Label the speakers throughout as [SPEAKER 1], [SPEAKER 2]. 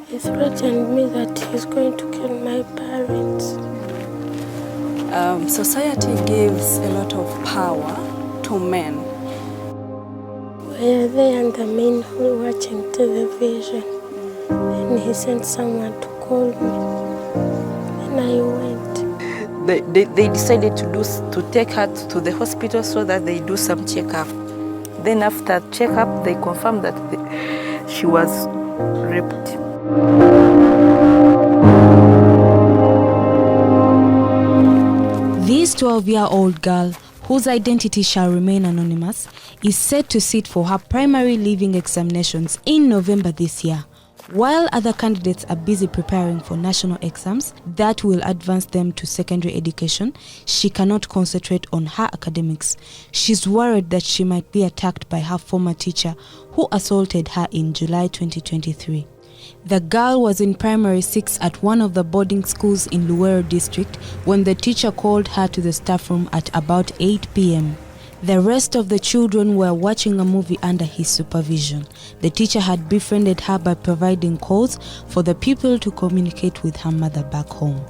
[SPEAKER 1] He threatened me that he's going to kill my parents.
[SPEAKER 2] Society gives a lot of power to men.
[SPEAKER 1] We were there in the main hall watching television. And he sent someone to call me. And I went.
[SPEAKER 3] They decided to take her to the hospital so that they do some checkup. Then after checkup, they confirmed that she was raped.
[SPEAKER 4] This 12-year-old girl, whose identity shall remain anonymous, is set to sit for her primary leaving examinations in November this year. While other candidates are busy preparing for national exams that will advance them to secondary education, she cannot concentrate on her academics. She's worried that she might be attacked by her former teacher who assaulted her in July 2023. The girl was in primary 6 at one of the boarding schools in Luweero district when the teacher called her to the staff room at about 8 p.m. The rest of the children were watching a movie under his supervision. The teacher had befriended her by providing calls for the pupil to communicate with her mother back home.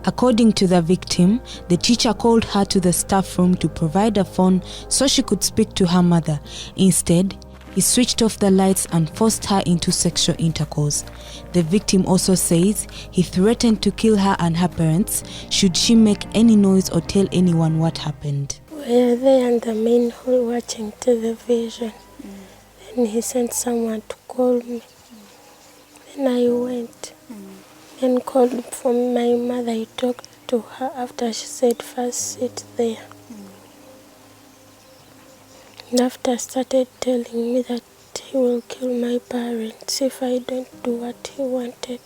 [SPEAKER 4] According to the victim, the teacher called her to the staff room to provide a phone so she could speak to her mother. Instead, he switched off the lights and forced her into sexual intercourse. The victim also says he threatened to kill her and her parents should she make any noise or tell anyone what happened.
[SPEAKER 1] We were there in the main hall watching television. Then he sent someone to call me. Then I went and called for my mother. I talked to her after she said, first sit there. And after started telling me that he will kill my parents if I don't do what he wanted.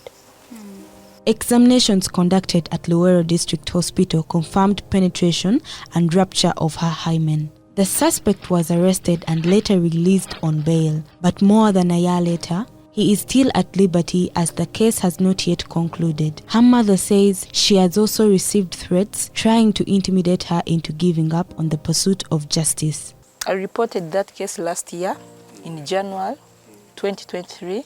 [SPEAKER 4] Examinations conducted at Luweero District Hospital confirmed penetration and rupture of her hymen. The suspect was arrested and later released on bail, but more than a year later, he is still at liberty as the case has not yet concluded. Her mother says she has also received threats trying to intimidate her into giving up on the pursuit of justice.
[SPEAKER 3] I reported that case last year in January 2023.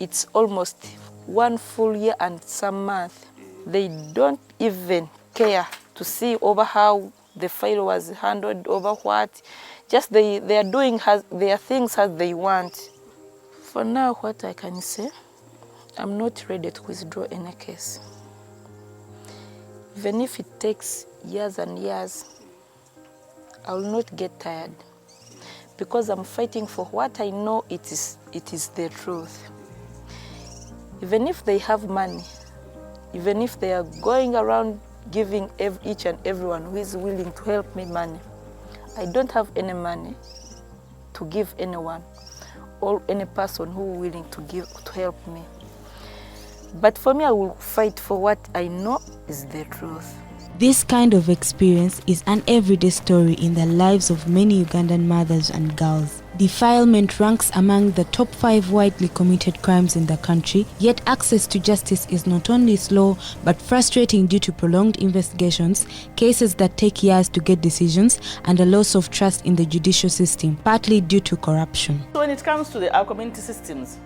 [SPEAKER 3] It's almost 1 full year and some month. They don't even care to see over how the file was handled, over what. Just they are doing their things as they want. For now, what I can say, I'm not ready to withdraw any case. Even if it takes years and years, I will not get tired because I'm fighting for what I know it is the truth. Even if they have money, even if they are going around giving each and everyone who is willing to help me money, I don't have any money to give anyone or any person who is willing to help me. But for me, I will fight for what I know is the truth.
[SPEAKER 4] This kind of experience is an everyday story in the lives of many Ugandan mothers and girls. Defilement ranks among the top 5 widely committed crimes in the country, yet access to justice is not only slow but frustrating due to prolonged investigations, cases that take years to get decisions, and a loss of trust in the judicial system, partly due to corruption.
[SPEAKER 5] When it comes to our community systems,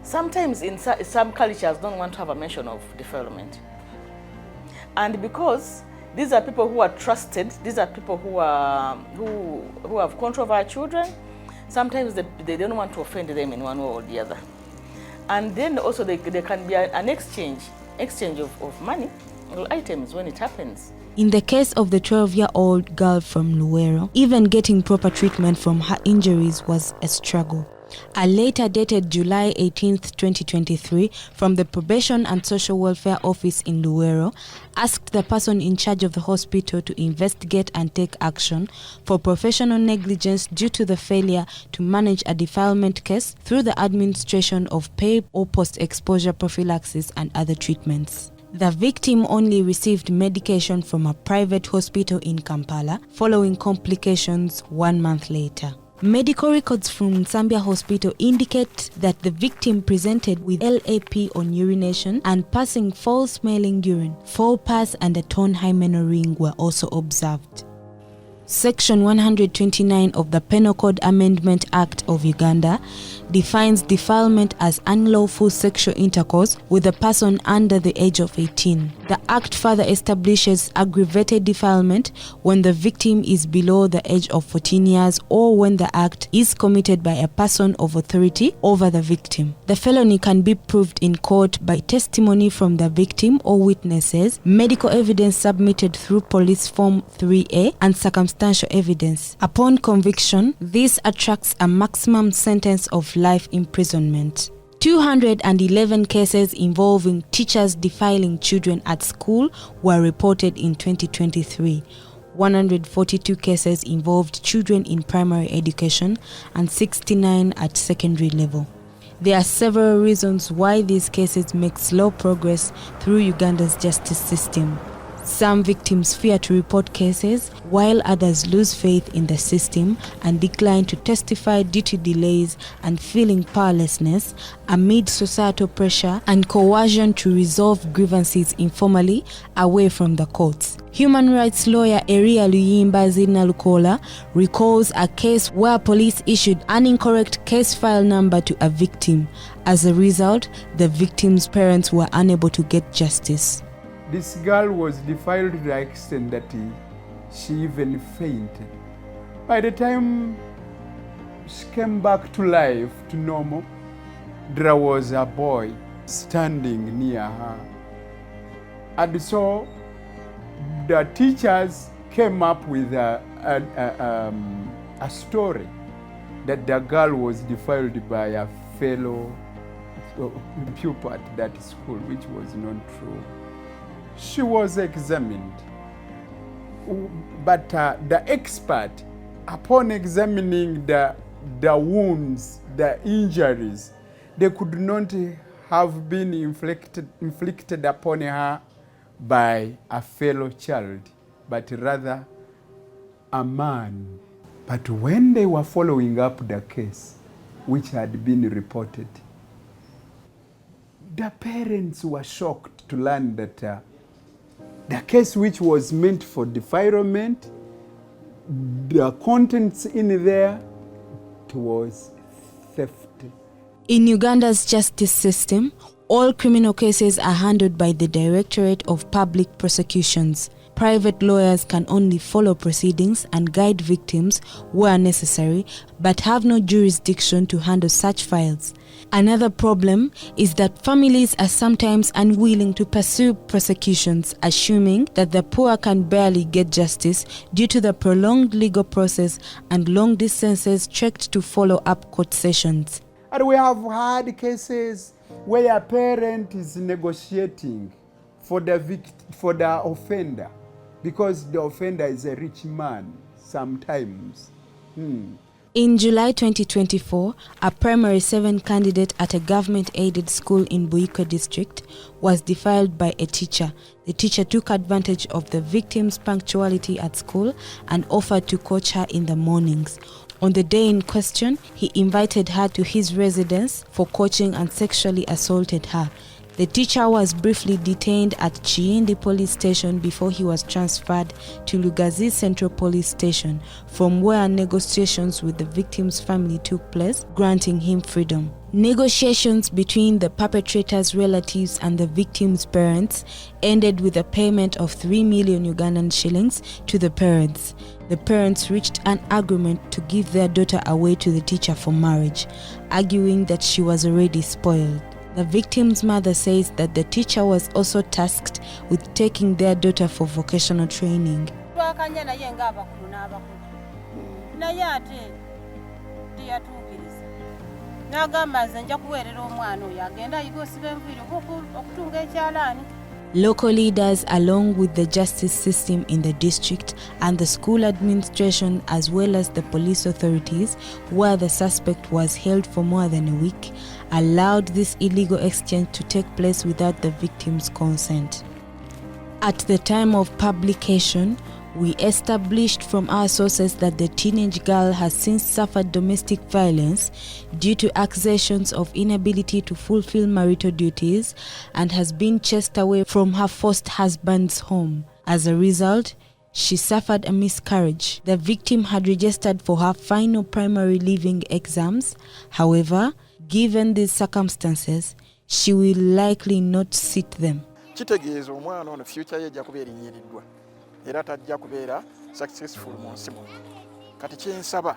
[SPEAKER 5] sometimes in some cultures don't want to have a mention of defilement. And because these are people who are trusted, these are people who have control of our children, sometimes they don't want to offend them in one way or the other. And then also there can be an exchange of money or items when it happens.
[SPEAKER 4] In the case of the 12-year-old girl from Luweero, even getting proper treatment from her injuries was a struggle. A letter dated July 18, 2023 from the Probation and Social Welfare Office in Luweero asked the person in charge of the hospital to investigate and take action for professional negligence due to the failure to manage a defilement case through the administration of PEP or post-exposure prophylaxis and other treatments. The victim only received medication from a private hospital in Kampala following complications 1 month later. Medical records from Zambia Hospital indicate that the victim presented with LAP on urination and passing foul-smelling urine. Foul pus and a torn hymen ring were also observed. Section 129 of the Penal Code Amendment Act of Uganda defines defilement as unlawful sexual intercourse with a person under the age of 18. The Act further establishes aggravated defilement when the victim is below the age of 14 years or when the act is committed by a person of authority over the victim. The felony can be proved in court by testimony from the victim or witnesses, medical evidence submitted through Police Form 3A, and circumstantial evidence. Upon conviction, this attracts a maximum sentence of life imprisonment. 211 cases involving teachers defiling children at school were reported in 2023. 142 cases involved children in primary education and 69 at secondary level. There are several reasons why these cases make slow progress through Uganda's justice system. Some victims fear to report cases, while others lose faith in the system and decline to testify due to delays and feeling powerlessness amid societal pressure and coercion to resolve grievances informally away from the courts. Human rights lawyer Eria Luyimba Zinalukola recalls a case where police issued an incorrect case file number to a victim. As a result, the victim's parents were unable to get justice.
[SPEAKER 6] This girl was defiled to the extent that she even fainted. By the time she came back to life, to normal, there was a boy standing near her. And so the teachers came up with a story that the girl was defiled by a fellow pupil at that school, which was not true. She was examined, but the expert, upon examining the wounds, the injuries, they could not have been inflicted upon her by a fellow child, but rather a man. But when they were following up the case, which had been reported, the parents were shocked to learn that the case which was meant for defilement, the contents in there, it was theft.
[SPEAKER 4] In Uganda's justice system, all criminal cases are handled by the Directorate of Public Prosecutions. Private lawyers can only follow proceedings and guide victims where necessary, but have no jurisdiction to handle such files. Another problem is that families are sometimes unwilling to pursue prosecutions, assuming that the poor can barely get justice due to the prolonged legal process and long distances trekked to follow up court sessions.
[SPEAKER 6] And we have had cases where a parent is negotiating for the offender, because the offender is a rich man sometimes.
[SPEAKER 4] In July 2024, a primary 7 candidate at a government-aided school in Buiko district was defiled by a teacher. The teacher took advantage of the victim's punctuality at school and offered to coach her in the mornings. On the day in question, he invited her to his residence for coaching and sexually assaulted her. The teacher was briefly detained at Chiindi police station before he was transferred to Lugazi Central Police Station, from where negotiations with the victim's family took place, granting him freedom. Negotiations between the perpetrator's relatives and the victim's parents ended with a payment of 3 million Ugandan shillings to the parents. The parents reached an agreement to give their daughter away to the teacher for marriage, arguing that she was already spoiled. The victim's mother says that the teacher was also tasked with taking their daughter for vocational training. Local leaders, along with the justice system in the district and the school administration, as well as the police authorities, where the suspect was held for more than a week, allowed this illegal exchange to take place without the victim's consent. At the time of publication, we established from our sources that the teenage girl has since suffered domestic violence due to accusations of inability to fulfill marital duties and has been chased away from her first husband's home. As a result, she suffered a miscarriage. The victim had registered for her final primary leaving exams. However, given these circumstances, she will likely not sit them.
[SPEAKER 7] Kitegeeza omwana ono future ye ejja kubeera erinnyiriddwa era tajja kubeera successful mu nsi muno. Kati kyensaba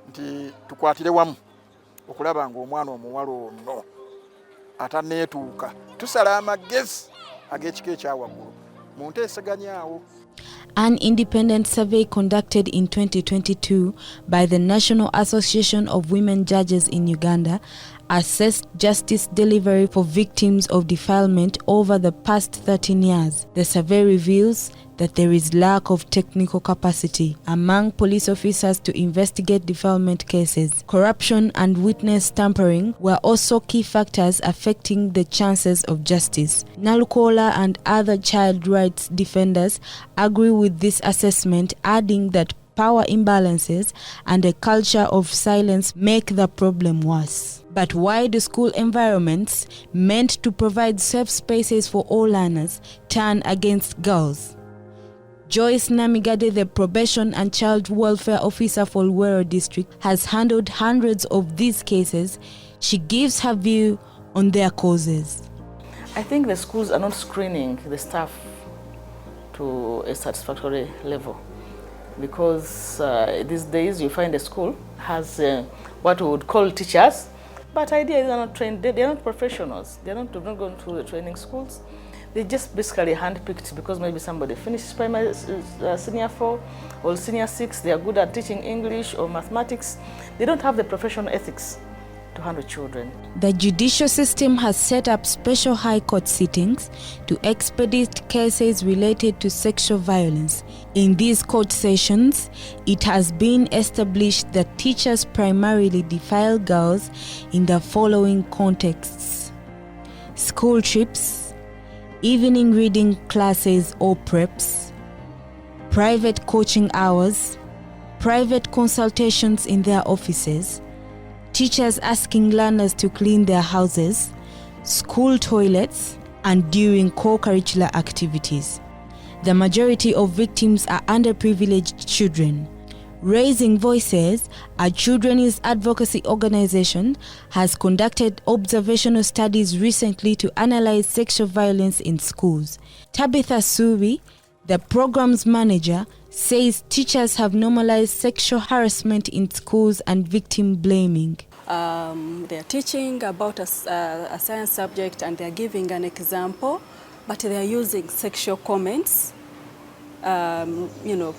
[SPEAKER 7] nti tukwatire wamu okulaba ng'omwana omuwala ono ataneetuuka tusala amagezi ag'ekika ekyawaggulu mu nteeseganya awo.
[SPEAKER 4] An independent survey conducted in 2022 by the National Association of Women Judges in Uganda assessed justice delivery for victims of defilement over the past 13 years. The survey reveals that there is lack of technical capacity among police officers to investigate defilement cases. Corruption and witness tampering were also key factors affecting the chances of justice. Nalukola and other child rights defenders agree with this assessment, adding that power imbalances and a culture of silence make the problem worse. But why do school environments meant to provide safe spaces for all learners turn against girls? Joyce Namigade, the Probation and Child Welfare Officer for Luwero District, has handled hundreds of these cases. She gives her view on their causes.
[SPEAKER 5] I think the schools are not screening the staff to a satisfactory level, because these days you find a school has what we would call teachers, but ideally they are not trained, they are not professionals, they're not going to the training schools. They just basically handpicked because maybe somebody finished primary senior 4 or senior 6, they are good at teaching English or mathematics. They don't have the professional ethics to handle children.
[SPEAKER 4] The judicial system has set up special high court sittings to expedite cases related to sexual violence. In these court sessions, it has been established that teachers primarily defile girls in the following contexts: school trips, evening reading classes or preps, private coaching hours, private consultations in their offices, teachers asking learners to clean their houses, school toilets, and during co-curricular activities. The majority of victims are underprivileged children. Raising Voices, a children's advocacy organization, has conducted observational studies recently to analyze sexual violence in schools. Tabitha Subi, the program's manager, says teachers have normalized sexual harassment in schools and victim blaming.
[SPEAKER 2] They're teaching about a science subject and they're giving an example, but they're using sexual comments,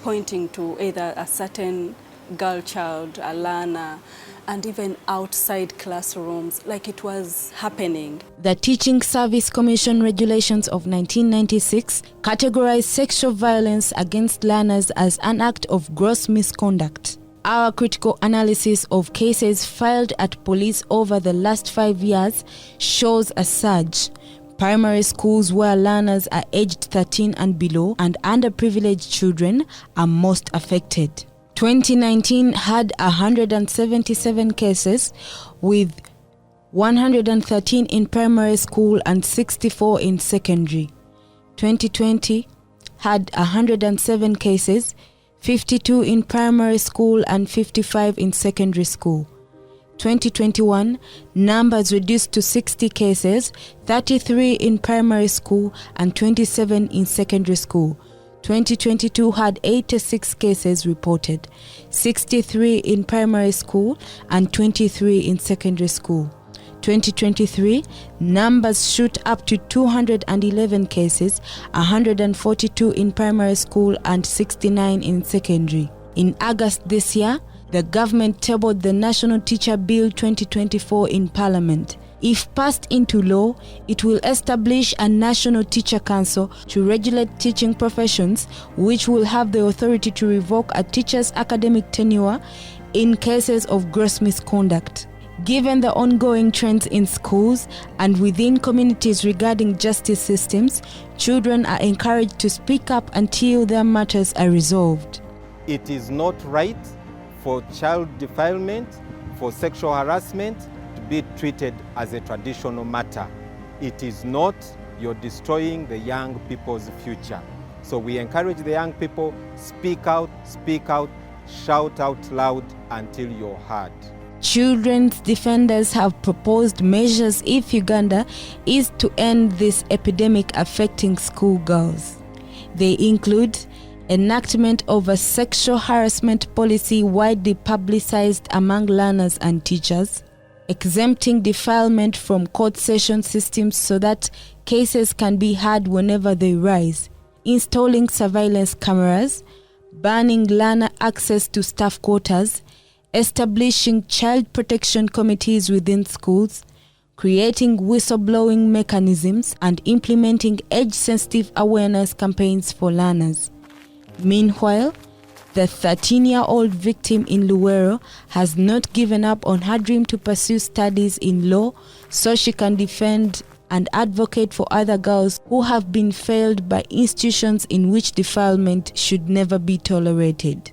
[SPEAKER 2] pointing to either a certain girl child, a learner, and even outside classrooms, like it was happening.
[SPEAKER 4] The Teaching Service Commission regulations of 1996 categorized sexual violence against learners as an act of gross misconduct. Our critical analysis of cases filed at police over the last 5 years shows a surge. Primary schools where learners are aged 13 and below and underprivileged children are most affected. 2019 had 177 cases, with 113 in primary school and 64 in secondary. 2020 had 107 cases, 52 in primary school and 55 in secondary school. 2021, numbers reduced to 60 cases, 33 in primary school and 27 in secondary school. 2022 had 86 cases reported, 63 in primary school and 23 in secondary school. 2023, numbers shoot up to 211 cases, 142 in primary school and 69 in secondary. In August this year, the government tabled the National Teacher Bill 2024 in Parliament. If passed into law, it will establish a National Teacher Council to regulate teaching professions, which will have the authority to revoke a teacher's academic tenure in cases of gross misconduct. Given the ongoing trends in schools and within communities regarding justice systems, children are encouraged to speak up until their matters are resolved.
[SPEAKER 8] It is not right for child defilement, for sexual harassment to be treated as a traditional matter. It is not. You're destroying the young people's future. So we encourage the young people, speak out, shout out loud until you're heard.
[SPEAKER 4] Children's defenders have proposed measures if Uganda is to end this epidemic affecting schoolgirls. They include enactment of a sexual harassment policy widely publicized among learners and teachers, exempting defilement from court session systems so that cases can be heard whenever they rise, installing surveillance cameras, banning learner access to staff quarters, establishing child protection committees within schools, creating whistleblowing mechanisms, and implementing age-sensitive awareness campaigns for learners. Meanwhile, the 13-year-old victim in Luwero has not given up on her dream to pursue studies in law so she can defend and advocate for other girls who have been failed by institutions in which defilement should never be tolerated.